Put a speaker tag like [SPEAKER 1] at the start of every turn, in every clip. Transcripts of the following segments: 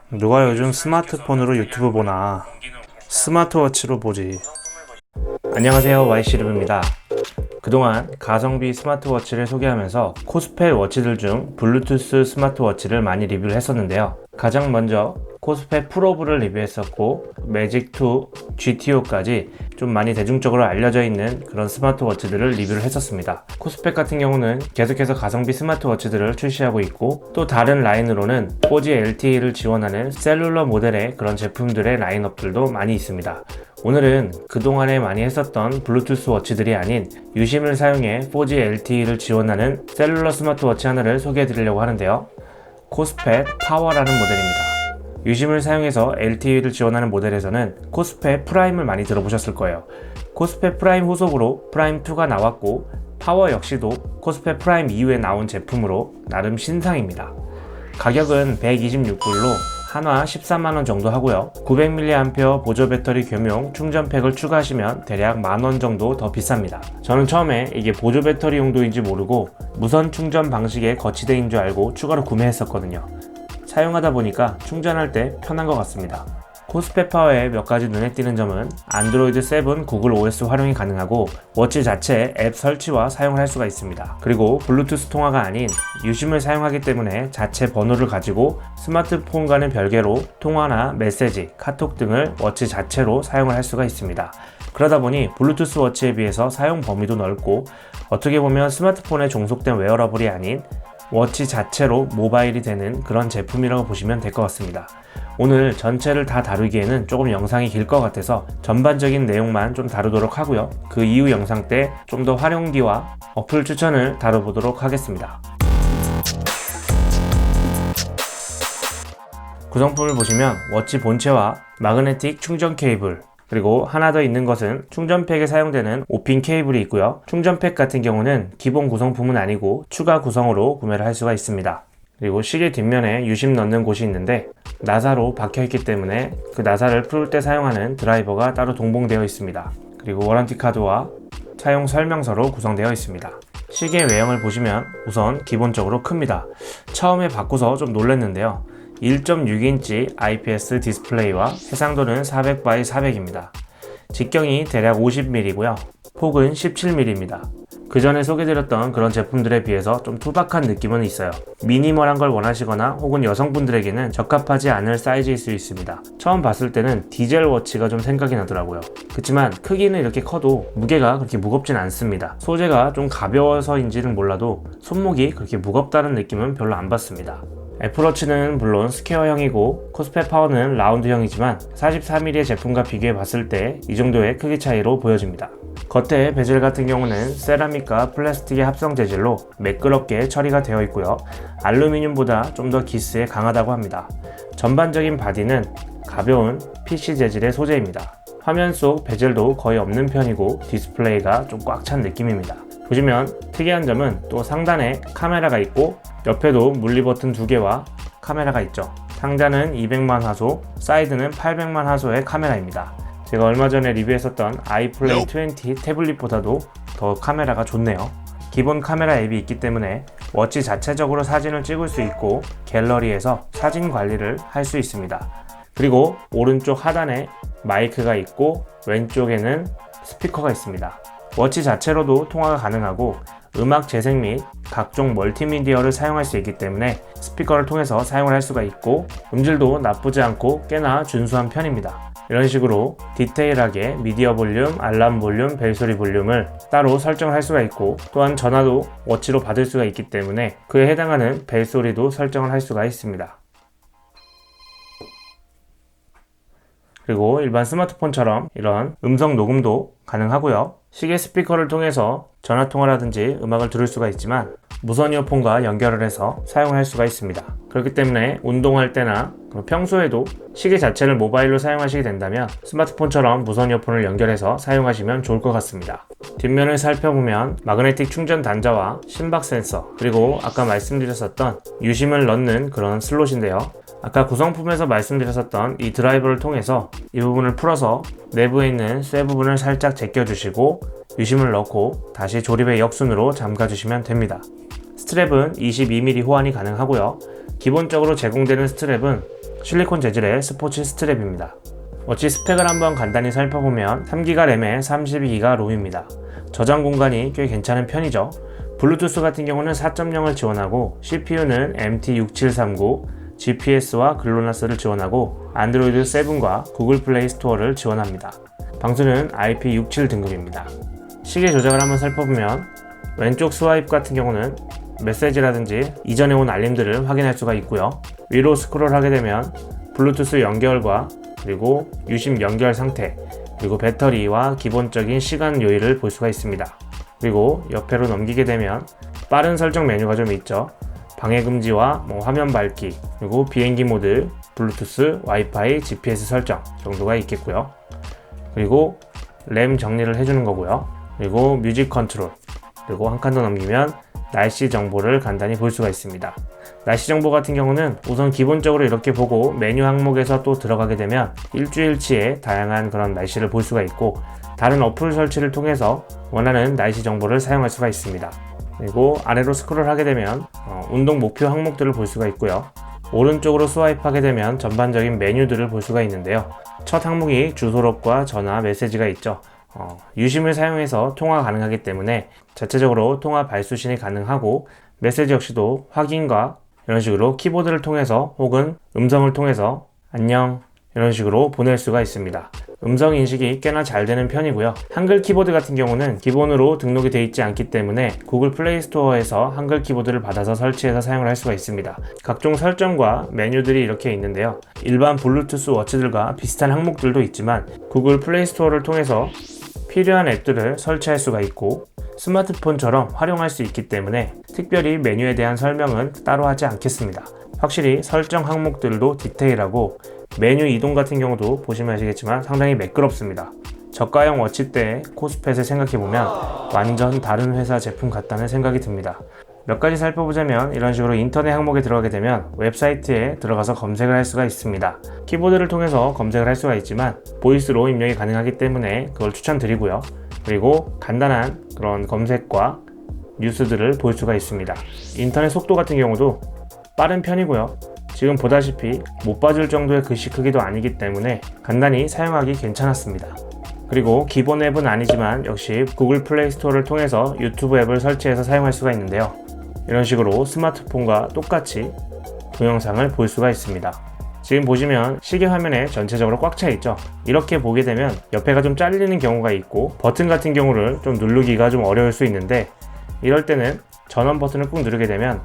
[SPEAKER 1] 누가 요즘 스마트폰으로 유튜브 보나? 스마트워치로 보지. 안녕하세요, YC리뷰입니다. 그동안 가성비 스마트워치를 소개하면서 코스펠 워치들 중 블루투스 스마트워치를 많이 리뷰를 했었는데요. 가장 먼저 코스펠 프로브를 리뷰했었고, 매직2 GTO까지 좀 많이 대중적으로 알려져 있는 그런 스마트워치들을 리뷰를 했었습니다. 코스펠 같은 경우는 계속해서 가성비 스마트워치들을 출시하고 있고, 또 다른 라인으로는 4G LTE를 지원하는 셀룰러 모델의 그런 제품들의 라인업들도 많이 있습니다. 오늘은 그동안에 많이 했었던 블루투스 워치들이 아닌 유심을 사용해 4G LTE를 지원하는 셀룰러 스마트워치 하나를 소개해 드리려고 하는데요. 코스펫 파워라는 모델입니다. 유심을 사용해서 LTE를 지원하는 모델에서는 코스펫 프라임을 많이 들어보셨을 거예요. 코스펫 프라임 후속으로 프라임2가 나왔고, 파워 역시도 코스펫 프라임 이후에 나온 제품으로 나름 신상입니다. 가격은 126불로 한화 14만원 정도 하고요. 900mAh 보조 배터리 겸용 충전팩을 추가하시면 대략 만원 정도 더 비쌉니다. 저는 처음에 이게 보조 배터리 용도인지 모르고 무선 충전 방식의 거치대인 줄 알고 추가로 구매했었거든요. 사용하다 보니까 충전할 때 편한 것 같습니다. 코스펫 파워의 몇 가지 눈에 띄는 점은 안드로이드 7 구글 OS 활용이 가능하고, 워치 자체 앱 설치와 사용을 할 수가 있습니다. 그리고 블루투스 통화가 아닌 유심을 사용하기 때문에 자체 번호를 가지고 스마트폰과는 별개로 통화나 메시지, 카톡 등을 워치 자체로 사용을 할 수가 있습니다. 그러다 보니 블루투스 워치에 비해서 사용 범위도 넓고, 어떻게 보면 스마트폰에 종속된 웨어러블이 아닌 워치 자체로 모바일이 되는 그런 제품이라고 보시면 될 것 같습니다. 오늘 전체를 다 다루기에는 조금 영상이 길 것 같아서 전반적인 내용만 좀 다루도록 하고요. 그 이후 영상 때 좀 더 활용기와 어플 추천을 다뤄보도록 하겠습니다. 구성품을 보시면 워치 본체와 마그네틱 충전 케이블, 그리고 하나 더 있는 것은 충전팩에 사용되는 5핀 케이블이 있고요. 충전팩 같은 경우는 기본 구성품은 아니고 추가 구성으로 구매를 할 수가 있습니다. 그리고 시계 뒷면에 유심 넣는 곳이 있는데 나사로 박혀있기 때문에 그 나사를 풀 때 사용하는 드라이버가 따로 동봉되어 있습니다. 그리고 워런티 카드와 사용 설명서로 구성되어 있습니다. 시계 외형을 보시면 우선 기본적으로 큽니다. 처음에 바꾸서 좀 놀랐는데요. 1.6인치 IPS 디스플레이와 해상도는 400x400입니다. 직경이 대략 50mm고요. 폭은 17mm입니다. 그 전에 소개드렸던 그런 제품들에 비해서 좀 투박한 느낌은 있어요. 미니멀한 걸 원하시거나 혹은 여성분들에게는 적합하지 않을 사이즈일 수 있습니다. 처음 봤을 때는 디젤 워치가 좀 생각이 나더라고요. 그렇지만 크기는 이렇게 커도 무게가 그렇게 무겁진 않습니다. 소재가 좀 가벼워서인지는 몰라도 손목이 그렇게 무겁다는 느낌은 별로 안 받습니다. 애플워치는 물론 스퀘어형이고 코스펫 파워는 라운드형이지만 44mm의 제품과 비교해 봤을 때 이 정도의 크기 차이로 보여집니다. 겉에 베젤 같은 경우는 세라믹과 플라스틱의 합성 재질로 매끄럽게 처리가 되어 있고요. 알루미늄보다 좀 더 기스에 강하다고 합니다. 전반적인 바디는 가벼운 PC 재질의 소재입니다. 화면 속 베젤도 거의 없는 편이고 디스플레이가 좀 꽉 찬 느낌입니다. 보시면 특이한 점은 또 상단에 카메라가 있고 옆에도 물리 버튼 2개와 카메라가 있죠. 상단은 200만 화소, 사이드는 800만 화소의 카메라입니다. 제가 얼마 전에 리뷰했었던 아이플레이 20 태블릿보다도 더 카메라가 좋네요. 기본 카메라 앱이 있기 때문에 워치 자체적으로 사진을 찍을 수 있고 갤러리에서 사진 관리를 할 수 있습니다. 그리고 오른쪽 하단에 마이크가 있고 왼쪽에는 스피커가 있습니다. 워치 자체로도 통화가 가능하고 음악 재생 및 각종 멀티미디어를 사용할 수 있기 때문에 스피커를 통해서 사용을 할 수가 있고, 음질도 나쁘지 않고 꽤나 준수한 편입니다. 이런 식으로 디테일하게 미디어 볼륨, 알람 볼륨, 벨소리 볼륨을 따로 설정을 할 수가 있고, 또한 전화도 워치로 받을 수가 있기 때문에 그에 해당하는 벨소리도 설정을 할 수가 있습니다. 그리고 일반 스마트폰처럼 이런 음성 녹음도 가능하고요. 시계 스피커를 통해서 전화통화라든지 음악을 들을 수가 있지만 무선 이어폰과 연결을 해서 사용할 수가 있습니다. 그렇기 때문에 운동할 때나 평소에도 시계 자체를 모바일로 사용하시게 된다면 스마트폰처럼 무선 이어폰을 연결해서 사용하시면 좋을 것 같습니다. 뒷면을 살펴보면 마그네틱 충전 단자와 심박 센서, 그리고 아까 말씀드렸었던 유심을 넣는 그런 슬롯인데요. 아까 구성품에서 말씀드렸었던 이 드라이버를 통해서 이 부분을 풀어서 내부에 있는 쇠 부분을 살짝 제껴주시고 유심을 넣고 다시 조립의 역순으로 잠가주시면 됩니다. 스트랩은 22mm 호환이 가능하고요. 기본적으로 제공되는 스트랩은 실리콘 재질의 스포츠 스트랩입니다. 워치 스펙을 한번 간단히 살펴보면 3기가 램에 32기가 롬입니다. 저장 공간이 꽤 괜찮은 편이죠. 블루투스 같은 경우는 4.0을 지원하고 CPU는 MT6739, GPS와 글로나스를 지원하고 안드로이드 7과 구글 플레이 스토어를 지원합니다. 방수는 IP67 등급입니다. 시계 조작을 한번 살펴보면 왼쪽 스와이프 같은 경우는 메시지라든지 이전에 온 알림들을 확인할 수가 있고요. 위로 스크롤하게 되면 블루투스 연결과 그리고 유심 연결 상태, 그리고 배터리와 기본적인 시간 요일을 볼 수가 있습니다. 그리고 옆으로 넘기게 되면 빠른 설정 메뉴가 좀 있죠. 방해 금지와 화면 밝기, 그리고 비행기 모드, 블루투스, 와이파이, GPS 설정 정도가 있겠고요. 그리고 램 정리를 해주는 거고요. 그리고 뮤직 컨트롤, 그리고 한 칸 더 넘기면 날씨 정보를 간단히 볼 수가 있습니다. 날씨 정보 같은 경우는 우선 기본적으로 이렇게 보고 메뉴 항목에서 또 들어가게 되면 일주일치의 다양한 그런 날씨를 볼 수가 있고, 다른 어플 설치를 통해서 원하는 날씨 정보를 사용할 수가 있습니다. 그리고 아래로 스크롤 하게 되면 운동 목표 항목들을 볼 수가 있고요. 오른쪽으로 스와이프 하게 되면 전반적인 메뉴들을 볼 수가 있는데요. 첫 항목이 주소록과 전화, 메시지가 있죠. 유심을 사용해서 통화 가능하기 때문에 자체적으로 통화 발수신이 가능하고, 메시지 역시도 확인과 이런 식으로 키보드를 통해서 혹은 음성을 통해서 안녕 이런 식으로 보낼 수가 있습니다. 음성 인식이 꽤나 잘 되는 편이고요. 한글 키보드 같은 경우는 기본으로 등록이 되어 있지 않기 때문에 구글 플레이 스토어에서 한글 키보드를 받아서 설치해서 사용을 할 수가 있습니다. 각종 설정과 메뉴들이 이렇게 있는데요. 일반 블루투스 워치들과 비슷한 항목들도 있지만 구글 플레이 스토어를 통해서 필요한 앱들을 설치할 수가 있고 스마트폰처럼 활용할 수 있기 때문에 특별히 메뉴에 대한 설명은 따로 하지 않겠습니다. 확실히 설정 항목들도 디테일하고 메뉴 이동 같은 경우도 보시면 아시겠지만 상당히 매끄럽습니다. 저가형 워치대의 코스펫을 생각해보면 완전 다른 회사 제품 같다는 생각이 듭니다. 몇 가지 살펴보자면 이런 식으로 인터넷 항목에 들어가게 되면 웹사이트에 들어가서 검색을 할 수가 있습니다. 키보드를 통해서 검색을 할 수가 있지만 보이스로 입력이 가능하기 때문에 그걸 추천드리고요. 그리고 간단한 그런 검색과 뉴스들을 볼 수가 있습니다. 인터넷 속도 같은 경우도 빠른 편이고요. 지금 보다시피 못 봐줄 정도의 글씨 크기도 아니기 때문에 간단히 사용하기 괜찮았습니다. 그리고 기본 앱은 아니지만 역시 구글 플레이 스토어를 통해서 유튜브 앱을 설치해서 사용할 수가 있는데요. 이런 식으로 스마트폰과 똑같이 동영상을 볼 수가 있습니다. 지금 보시면 시계 화면에 전체적으로 꽉 차 있죠. 이렇게 보게 되면 옆에가 좀 잘리는 경우가 있고 버튼 같은 경우를 좀 누르기가 좀 어려울 수 있는데, 이럴 때는 전원 버튼을 꾹 누르게 되면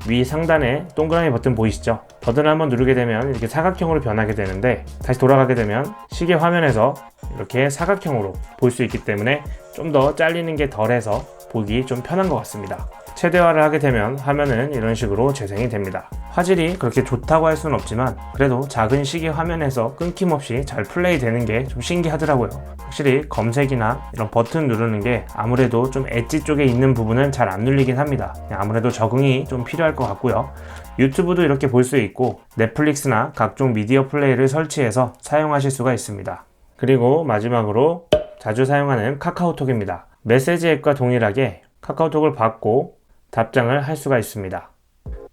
[SPEAKER 1] 위 상단에 동그라미 버튼 보이시죠? 버튼을 한번 누르게 되면 이렇게 사각형으로 변하게 되는데, 다시 돌아가게 되면 시계 화면에서 이렇게 사각형으로 볼 수 있기 때문에 좀 더 잘리는 게 덜해서 보기 좀 편한 것 같습니다. 최대화를 하게 되면 화면은 이런 식으로 재생이 됩니다. 화질이 그렇게 좋다고 할 수는 없지만 그래도 작은 시계 화면에서 끊김없이 잘 플레이 되는 게 좀 신기하더라고요. 확실히 검색이나 이런 버튼 누르는 게 아무래도 좀 엣지 쪽에 있는 부분은 잘 안 눌리긴 합니다. 아무래도 적응이 좀 필요할 것 같고요. 유튜브도 이렇게 볼 수 있고 넷플릭스나 각종 미디어 플레이를 설치해서 사용하실 수가 있습니다. 그리고 마지막으로 자주 사용하는 카카오톡입니다. 메시지 앱과 동일하게 카카오톡을 받고 답장을 할 수가 있습니다.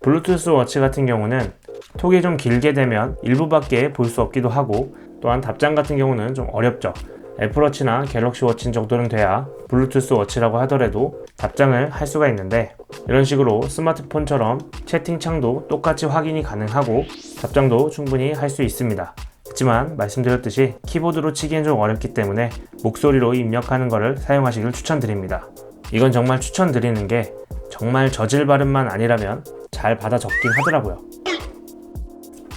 [SPEAKER 1] 블루투스 워치 같은 경우는 톡이 좀 길게 되면 일부밖에 볼 수 없기도 하고, 또한 답장 같은 경우는 좀 어렵죠. 애플워치나 갤럭시 워치 정도는 돼야 블루투스 워치라고 하더라도 답장을 할 수가 있는데, 이런 식으로 스마트폰처럼 채팅창도 똑같이 확인이 가능하고 답장도 충분히 할 수 있습니다. 하지만 말씀드렸듯이 키보드로 치기엔 좀 어렵기 때문에 목소리로 입력하는 것을 사용하시길 추천드립니다. 이건 정말 추천드리는 게 정말 저질 발음만 아니라면 잘 받아 적긴 하더라고요.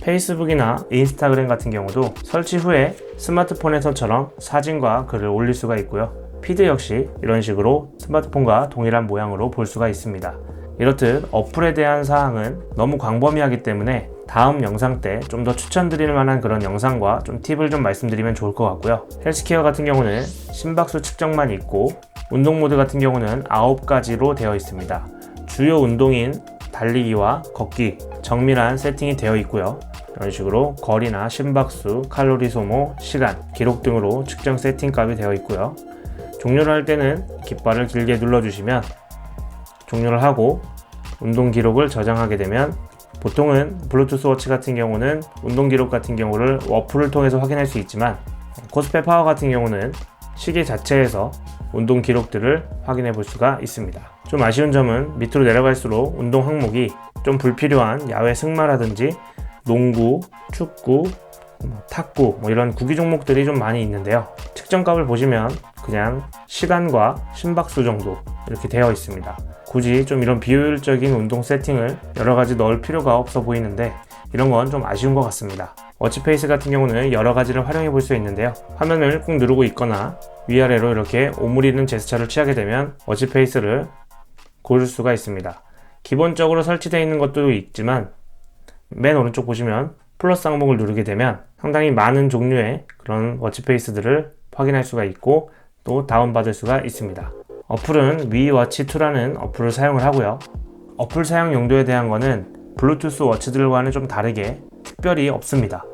[SPEAKER 1] 페이스북이나 인스타그램 같은 경우도 설치 후에 스마트폰에서처럼 사진과 글을 올릴 수가 있고요. 피드 역시 이런 식으로 스마트폰과 동일한 모양으로 볼 수가 있습니다. 이렇듯 어플에 대한 사항은 너무 광범위하기 때문에 다음 영상 때 좀 더 추천드릴 만한 그런 영상과 좀 팁을 좀 말씀드리면 좋을 것 같고요. 헬스케어 같은 경우는 심박수 측정만 있고, 운동 모드 같은 경우는 9가지로 되어 있습니다. 주요 운동인 달리기와 걷기, 정밀한 세팅이 되어 있고요. 이런 식으로 거리나 심박수, 칼로리 소모, 시간, 기록 등으로 측정 세팅 값이 되어 있고요. 종료를 할 때는 깃발을 길게 눌러주시면 종료를 하고 운동 기록을 저장하게 되면 보통은 블루투스 워치 같은 경우는 운동 기록 같은 경우를 어플을 통해서 확인할 수 있지만 코스페 파워 같은 경우는 시계 자체에서 운동 기록들을 확인해 볼 수가 있습니다. 좀 아쉬운 점은 밑으로 내려갈수록 운동 항목이 좀 불필요한 야외 승마라든지 농구, 축구, 탁구 이런 구기 종목들이 좀 많이 있는데요. 측정값을 보시면 그냥 시간과 심박수 정도 이렇게 되어 있습니다. 굳이 좀 이런 비효율적인 운동 세팅을 여러 가지 넣을 필요가 없어 보이는데 이런 건 좀 아쉬운 것 같습니다. 워치페이스 같은 경우는 여러 가지를 활용해 볼 수 있는데요. 화면을 꾹 누르고 있거나 위아래로 이렇게 오므리는 제스처를 취하게 되면 워치페이스를 고를 수가 있습니다. 기본적으로 설치되어 있는 것도 있지만 맨 오른쪽 보시면 플러스 항목을 누르게 되면 상당히 많은 종류의 그런 워치페이스들을 확인할 수가 있고 또 다운받을 수가 있습니다. 어플은 위워치2라는 어플을 사용을 하고요. 어플 사용 용도에 대한 거는 블루투스 워치들과는 좀 다르게 특별히 없습니다.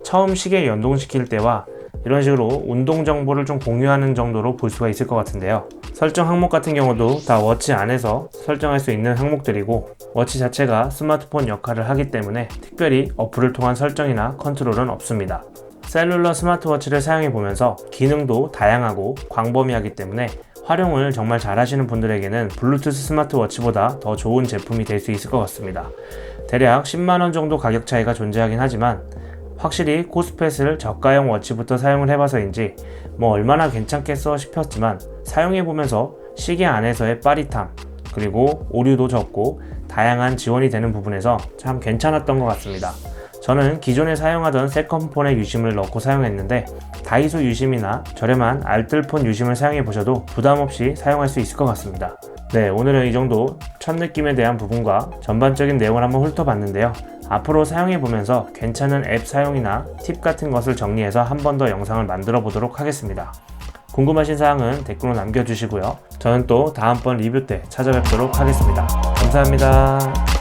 [SPEAKER 1] 처음 시계에 연동시킬 때와 이런 식으로 운동 정보를 좀 공유하는 정도로 볼 수가 있을 것 같은데요. 설정 항목 같은 경우도 다 워치 안에서 설정할 수 있는 항목들이고 워치 자체가 스마트폰 역할을 하기 때문에 특별히 어플을 통한 설정이나 컨트롤은 없습니다. 셀룰러 스마트워치를 사용해 보면서 기능도 다양하고 광범위하기 때문에 활용을 정말 잘 하시는 분들에게는 블루투스 스마트워치보다 더 좋은 제품이 될 수 있을 것 같습니다. 대략 10만원 정도 가격 차이가 존재하긴 하지만 확실히 코스펫을 저가형 워치부터 사용을 해봐서인지 얼마나 괜찮겠어 싶었지만 사용해보면서 시계 안에서의 빠릿함 그리고 오류도 적고 다양한 지원이 되는 부분에서 참 괜찮았던 것 같습니다. 저는 기존에 사용하던 세컨폰에 유심을 넣고 사용했는데 다이소 유심이나 저렴한 알뜰폰 유심을 사용해 보셔도 부담없이 사용할 수 있을 것 같습니다. 네, 오늘은 이 정도 첫 느낌에 대한 부분과 전반적인 내용을 한번 훑어봤는데요. 앞으로 사용해 보면서 괜찮은 앱 사용이나 팁 같은 것을 정리해서 한 번 더 영상을 만들어 보도록 하겠습니다. 궁금하신 사항은 댓글로 남겨주시고요. 저는 또 다음번 리뷰 때 찾아뵙도록 하겠습니다. 감사합니다.